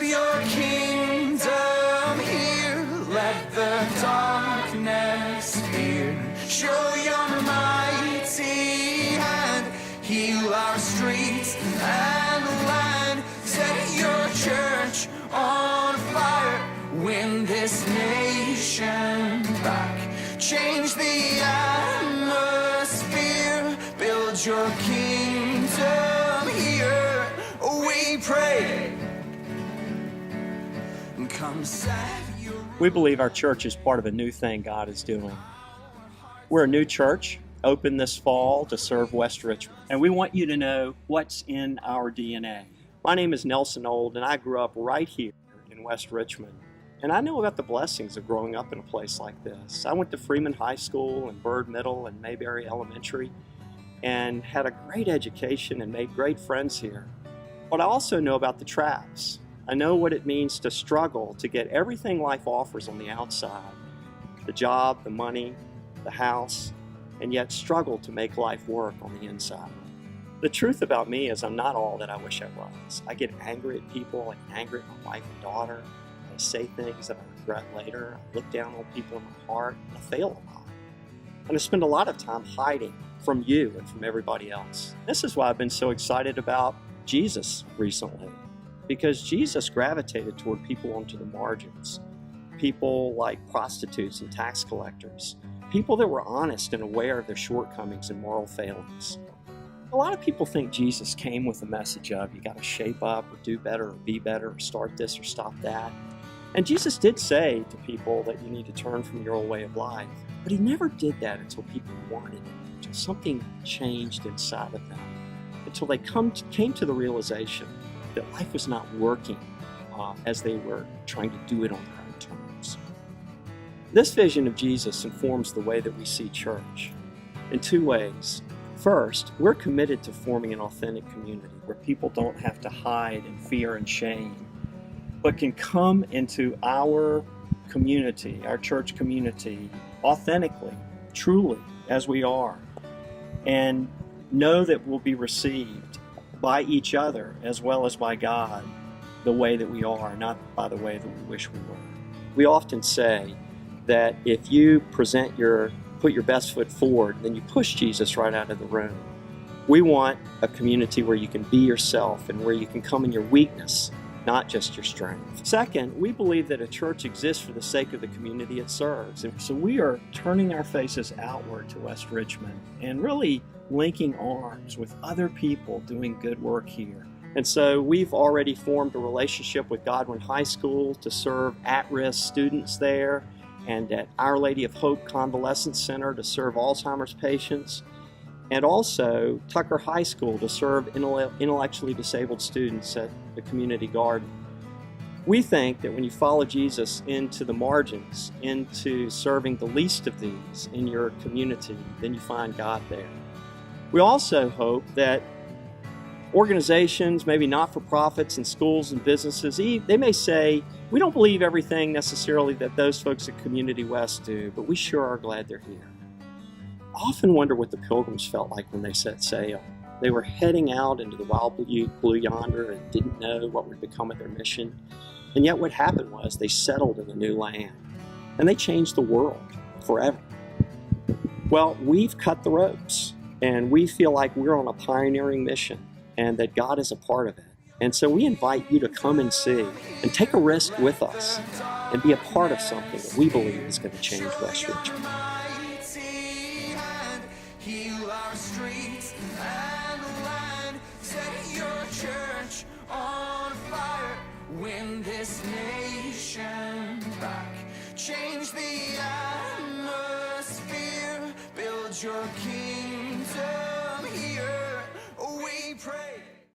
your kingdom here. Let the darkness fear. Show your mighty hand. Heal our streets and land. Set your church on fire. Win this nation back. Change the atmosphere. Build your kingdom here. We pray. Come set your... We believe our church is part of a new thing God is doing. We're a new church, open this fall to serve West Richmond. And we want you to know what's in our DNA. My name is Nelson Old, and I grew up right here in West Richmond. And I know about the blessings of growing up in a place like this. I went to Freeman High School and Byrd Middle and Mayberry Elementary and had a great education and made great friends here. But I also know about the traps. I know what it means to struggle to get everything life offers on the outside, the job, the money, the house, and yet struggle to make life work on the inside. The truth about me is I'm not all that I wish I was. I get angry at people, I get angry at my wife and daughter. I say things that I regret later. I look down on people in my heart, and I fail a lot. And I spend a lot of time hiding from you and from everybody else. This is why I've been so excited about Jesus recently, because Jesus gravitated toward people onto the margins, people like prostitutes and tax collectors, people that were honest and aware of their shortcomings and moral failings. A lot of people think Jesus came with a message of you got to shape up or do better or be better or start this or stop that. And Jesus did say to people that you need to turn from your old way of life, but he never did that until people wanted it, until something changed inside of them, until they came to the realization that life was not working as they were trying to do it on their own terms. This vision of Jesus informs the way that we see church in two ways. First, we're committed to forming an authentic community where people don't have to hide in fear and shame, but can come into our community, our church community, authentically, truly, as we are, and know that we'll be received by each other as well as by God the way that we are, not by the way that we wish we were. We often say that if you put your best foot forward, then you push Jesus right out of the room. We want a community where you can be yourself and where you can come in your weakness, not just your strength. Second, we believe that a church exists for the sake of the community it serves. And so we are turning our faces outward to West Richmond and really linking arms with other people doing good work here. And so we've already formed a relationship with Godwin High School to serve at-risk students there, and at Our Lady of Hope Convalescent Center to serve Alzheimer's patients, and also Tucker High School to serve intellectually disabled students at the community garden. We think that when you follow Jesus into the margins, into serving the least of these in your community, then you find God there. We also hope that organizations, maybe not-for-profits and schools and businesses, they may say, we don't believe everything necessarily that those folks at Community West do, but we sure are glad they're here. I often wonder what the Pilgrims felt like when they set sail. They were heading out into the wild blue yonder and didn't know what would become of their mission. And yet what happened was they settled in a new land, and they changed the world forever. Well, we've cut the ropes, and we feel like we're on a pioneering mission, and that God is a part of it. And so we invite you to come and see and take a risk with us and be a part of something that we believe is going to change West Richmond. Heal our streets and land. Set your church on fire. Win this nation back. Change the atmosphere. Build your kingdom here.